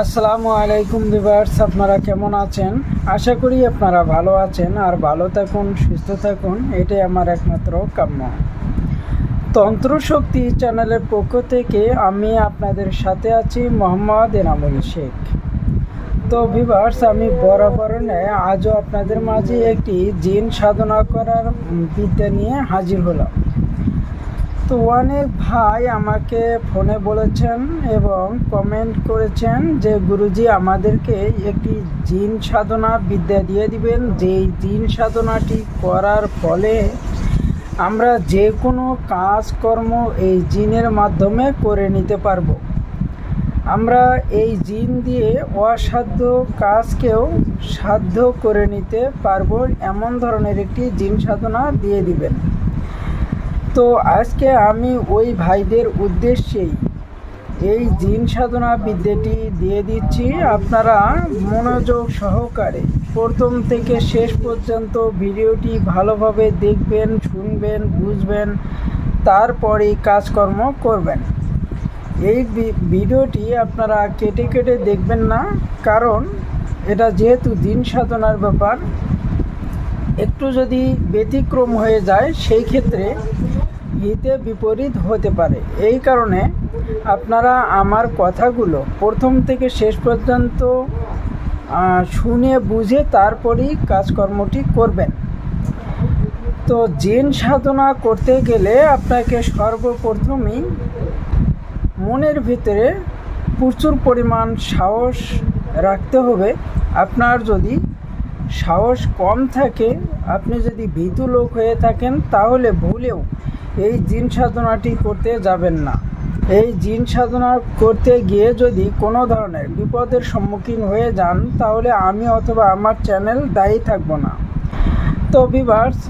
আসসালামু আলাইকুম ভিউয়ার্স, আপনারা কেমন আছেন? আশা করি আপনারা ভালো আছেন আর ভালো থাকুন, সুস্থ থাকুন, এটাই আমার একমাত্র কাম্য। তন্ত্রশক্তি চ্যানেলের পক্ষ থেকে আমি আপনাদের সাথে আছি মোহাম্মদ এনামুল শেখ। তো ভিউয়ার্স, আমি বরাবর আজও আপনাদের মাঝে একটি জিন সাধনা করার বিদ্যা নিয়ে হাজির হলাম। তো অনেক ভাই আমাকে ফোনে বলেছেন এবং কমেন্ট করেছেন যে গুরুজি আমাদেরকে একটি জিন সাধনা বিদ্যা দিয়ে দিবেন, যেই জিন সাধনাটি করার ফলে আমরা যে কোনো কাজকর্ম এই জিনের মাধ্যমে করে নিতে পারবো। আমরা এই জিন দিয়ে অসাধ্য কাজকেও সাধ্য করে নিতে পারবো, এমন ধরনের একটি জিন সাধনা দিয়ে দিবেন। তো আজকে আমি ওই ভাইদের উদ্দেশ্যেই এই জিন সাধনা বিদ্যাটি দিয়ে দিচ্ছি। আপনারা মনোযোগ সহকারে প্রথম থেকে শেষ পর্যন্ত ভিডিওটি ভালোভাবে দেখবেন, শুনবেন, বুঝবেন, তারপরেই কাজকর্ম করবেন। এই ভিডিওটি আপনারা কেটে কেটে দেখবেন না, কারণ এটা যেহেতু জিন সাধনার ব্যাপার, একটু যদি ব্যতিক্রম হয়ে যায় সেই ক্ষেত্রে হিতে বিপরীত হতে পারে। এই কারণে আপনারা আমার কথাগুলো প্রথম থেকে শেষ পর্যন্ত শুনে বুঝে তারপরেই কাজকর্মটি করবেন। তো জিন সাধনা করতে গেলে আপনাকে সর্বপ্রথমেই মনের ভিতরে প্রচুর পরিমাণ সাহস রাখতে হবে। আপনার যদি সাহস কম থাকে, আপনি যদি ভীতু লোক হয়ে থাকেন, তাহলে ভুলেও এই জিন সাধনাটি করতে যাবেন না। এই জিন সাধনা করতে গিয়ে যদি কোনো ধরনের বিপদের সম্মুখীন হয়ে যান, তাহলে আমি অথবা আমার চ্যানেল দায়ী থাকব না। তো ভিউয়ার্স,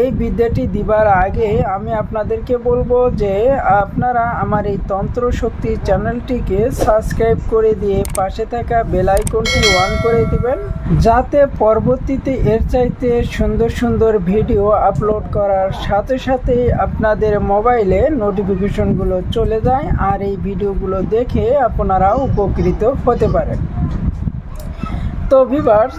এই বিদ্যাটি দিবার আগে আমি আপনাদেরকে বলবো যে আপনারা আমার এই তন্ত্রশক্তি চ্যানেলটিকে সাবস্ক্রাইব করে দিয়ে পাশে থাকা বেল আইকনটি অন করে দিবেন, যাতে পরবর্তীতে এর চাইতে সুন্দর সুন্দর ভিডিও আপলোড করার সাথে সাথেই আপনাদের মোবাইলে নোটিফিকেশনগুলো চলে যায় আর এই ভিডিওগুলো দেখে আপনারা উপকৃত হতে পারেন। তো ভিউয়ার্স,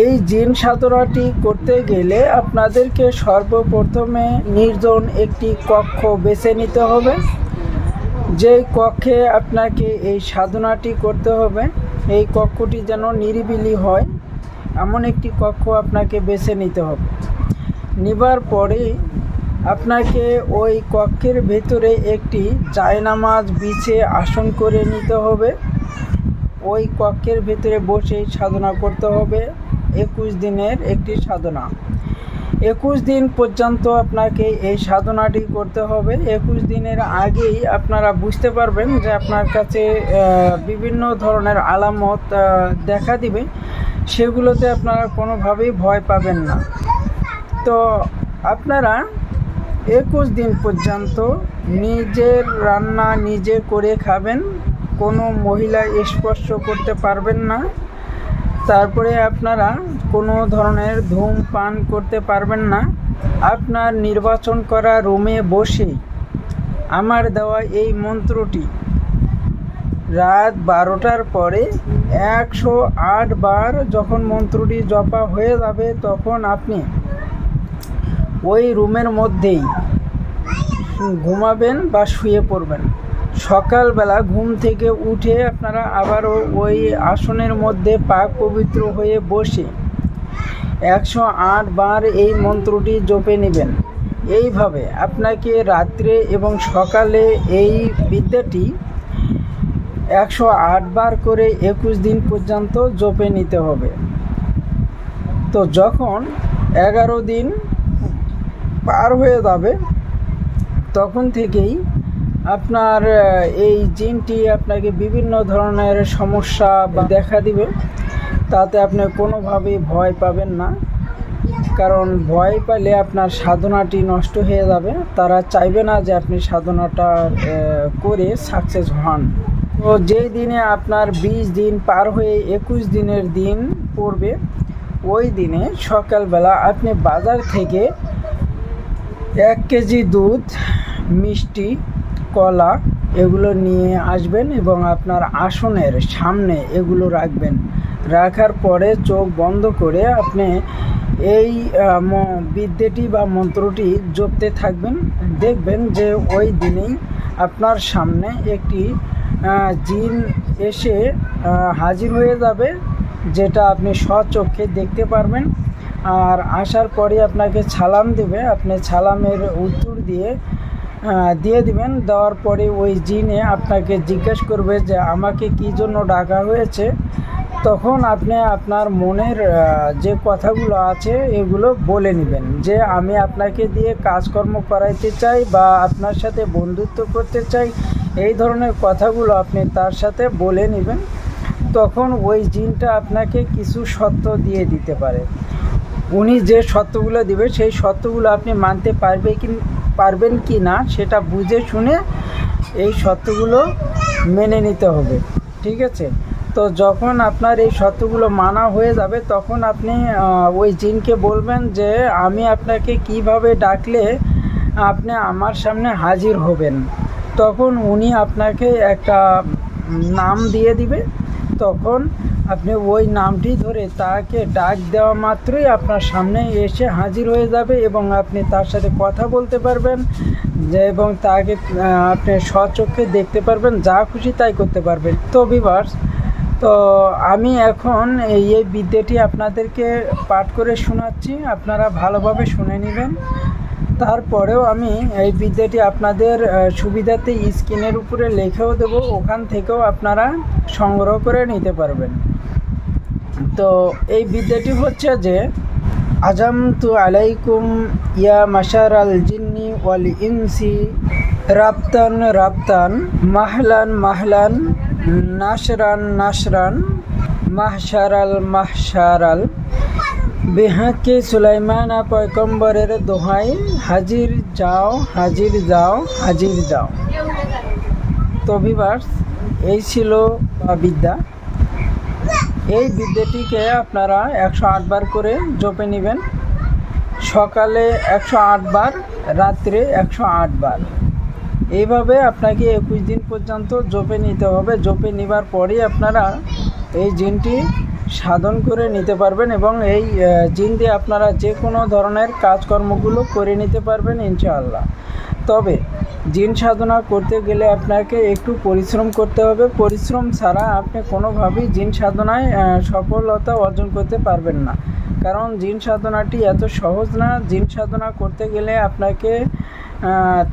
এই জিন সাধনাটি করতে গেলে আপনাদেরকে সর্বপ্রথমে নির্জন একটি কক্ষ বেছে নিতে হবে। যেই কক্ষে আপনাকে এই সাধনাটি করতে হবে, এই কক্ষটি যেন নিরিবিলি হয়, এমন একটি কক্ষ আপনাকে বেছে নিতে হবে। নেবার পরে আপনাকে ওই কক্ষের ভেতরে একটি জায়নামাজ বিছিয়ে আসন করে নিতে হবে। ওই কক্ষের ভেতরে বসেই সাধনা করতে হবে। 21 দিনের একটি সাধনা। 21 দিন পর্যন্ত আপনাকে এই সাধনাটি করতে হবে। 21 দিনের আগেই আপনারা বুঝতে পারবেন যে আপনার কাছে বিভিন্ন ধরনের আলামত দেখা দিবে, সেগুলোতে আপনারা কোনোভাবেই ভয় পাবেন না। তো আপনারা 21 দিন পর্যন্ত নিজের রান্না নিজে করে খাবেন, কোনো মহিলা স্পর্শ করতে পারবেন না। তারপরে আপনারা কোনো ধরনের ধূমপান করতে পারবেন না। আপনার নির্বাচন করা রুমে বসে আমার দেওয়া এই মন্ত্রটি রাত 12টার পরে 108 বার যখন মন্ত্রটি জপা হয়ে যাবে, তখন আপনি ওই রুমের মধ্যেই ঘুমাবেন বা শুয়ে পড়বেন। সকালবেলা ঘুম থেকে উঠে আপনারা আবারও ওই আসনের মধ্যে পাক পবিত্র হয়ে বসে 108 বার এই মন্ত্রটি জপে নেবেন। এইভাবে আপনাকে রাত্রে এবং সকালে এই বিদ্যাটি 108 বার করে 21 দিন পর্যন্ত জপে নিতে হবে। তো যখন 11 দিন পার হয়ে যাবে, তখন থেকেই আপনার এই জিনটি আপনাকে বিভিন্ন ধরনের সমস্যা দেখা দিবে। তাতে আপনি কোনোভাবেই ভয় পাবেন না, কারণ ভয় পেলে আপনার সাধনাটি নষ্ট হয়ে যাবে। তারা চাইবে না যে আপনি সাধনাটা করে সাকসেস হন। তো যেই দিনে আপনার 20 দিন পার হয়ে 21 দিনের দিন পড়বে, ওই দিনে সকালবেলা আপনি বাজার থেকে 1 কেজি দুধ, মিষ্টি, কলা এগুলো নিয়ে আসবেন এবং আপনার আসনের সামনে এগুলো রাখবেন। রাখার পরে চোখ বন্ধ করে আপনি এই বিদ্যাটি বা মন্ত্রটি জপতে থাকবেন। দেখবেন যে ওই দিনেই আপনার সামনে একটি জিন এসে হাজির হয়ে যাবে, যেটা আপনি স্বচক্ষে দেখতে পারবেন। আর আসার পরে আপনাকে সালাম দেবে, আপনি সালামের উত্তর দিয়ে দিবেন। দেওয়ার পরে ওই জিনে আপনাকে জিজ্ঞেস করবে যে আমাকে কী জন্য ডাকা হয়েছে। তখন আপনি আপনার মনের যে কথাগুলো আছে এগুলো বলে নেবেন, যে আমি আপনাকে দিয়ে কাজকর্ম করাইতে চাই বা আপনার সাথে বন্ধুত্ব করতে চাই। এই ধরনের কথাগুলো আপনি তার সাথে বলে নেবেন। তখন ওই জিনটা আপনাকে কিছু শর্ত দিয়ে দিতে পারে। উনি যে শর্তগুলো দিবে সেই শর্তগুলো আপনি মানতে পারবেন কি না সেটা বুঝে শুনে এই শর্তগুলো মেনে নিতে হবে। ঠিক আছে? তো যখন আপনার এই শর্তগুলো মানা হয়ে যাবে তখন আপনি ওই জিনকে বলবেন যে আমি আপনাকে কিভাবে ডাকলে আপনি আমার সামনে হাজির হবেন। তখন উনি আপনাকে একটা নাম দিয়ে দিবে। তখন আপনি ওই নামটি ধরে তাকে ডাক দেওয়া মাত্রই আপনার সামনে এসে হাজির হয়ে যাবে এবং আপনি তার সাথে কথা বলতে পারবেন এবং তাকে আপনি স্বচক্ষে দেখতে পারবেন, যা খুশি তাই করতে পারবেন। তো ভিউয়ার্স, তো আমি এখন এই বিদ্যাটি আপনাদেরকে পাঠ করে শোনাচ্ছি, আপনারা ভালোভাবে শুনে নেবেন। তারপরেও আমি এই বিদ্যাটি আপনাদের সুবিধাতে স্ক্রিনের উপরে লিখেও দেবো, ওখান থেকেও আপনারা সংগ্রহ করে নিতে পারবেন। তো এই বিদ্যাটি হচ্ছে যে আজামতু আলাইকুম ইয়া মাশার আল জিন্নি ওয়াল ইনসি রাবতান রাবতান মাহলান মাহলান নাশরান নাশরান মাহশারাল মাহশারাল বেহাকে সুলাইমানা পয়গম্বরের দোহাই হাজির যাও হাজির যাও হাজির যাও। তো ভিউয়ার্স, এই ছিল বিদ্যা। এই বিদ্যাটিকে আপনারা 108 বার করে জপে নেবেন। সকালে 108 বার, রাত্রে 108 বার। এইভাবে আপনাকে 21 দিন পর্যন্ত জপে নিতে হবে। জপে নেবার পরেই আপনারা এই জিনটি সাধন করে নিতে পারবেন এবং এই জিন দিয়ে আপনারা যে কোনো ধরনের কাজকর্মগুলো করে নিতে পারবেন ইনশাআল্লাহ। তবে জিন সাধনা করতে গেলে আপনাকে একটু পরিশ্রম করতে হবে। পরিশ্রম ছাড়া আপনি কোনোভাবেই জিন সাধনায় সফলতা অর্জন করতে পারবেন না, কারণ জিন সাধনাটি এত সহজ না। জিন সাধনা করতে গেলে আপনাকে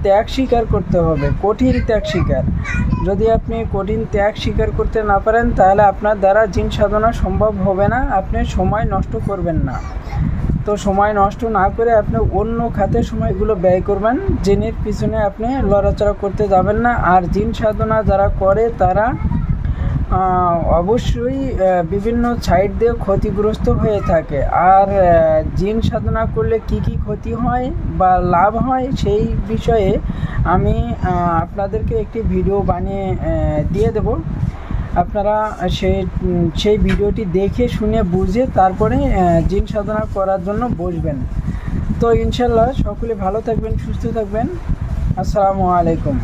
ত্যাগ স্বীকার করতে হবে, কঠিন ত্যাগ স্বীকার। যদি আপনি কঠিন ত্যাগ স্বীকার করতে না পারেন তাহলে আপনার দ্বারা জিন সাধনা সম্ভব হবে না। আপনি সময় নষ্ট করবেন না। তো সময় নষ্ট না করে আপনি অন্য খাতে সময়গুলো ব্যয় করবেন, জিনের পিছনে আপনি লড়াচড়া করতে যাবেন না। আর জিন সাধনা যারা করে তারা অবশ্যই বিভিন্ন সাইড দিয়ে ক্ষতিগ্রস্ত হয়ে থাকে। আর জিন সাধনা করলে কি কি ক্ষতি হয় বা লাভ হয় সেই বিষয়ে আমি আপনাদেরকে একটি ভিডিও বানিয়ে দিয়ে দেব। আপনারা সেই ভিডিওটি দেখে শুনে বুঝে তারপরে জিন সাধনা করার জন্য বসবেন। তো ইনশাল্লাহ সকলে ভালো থাকবেন, সুস্থ থাকবেন। আসসালামু আলাইকুম।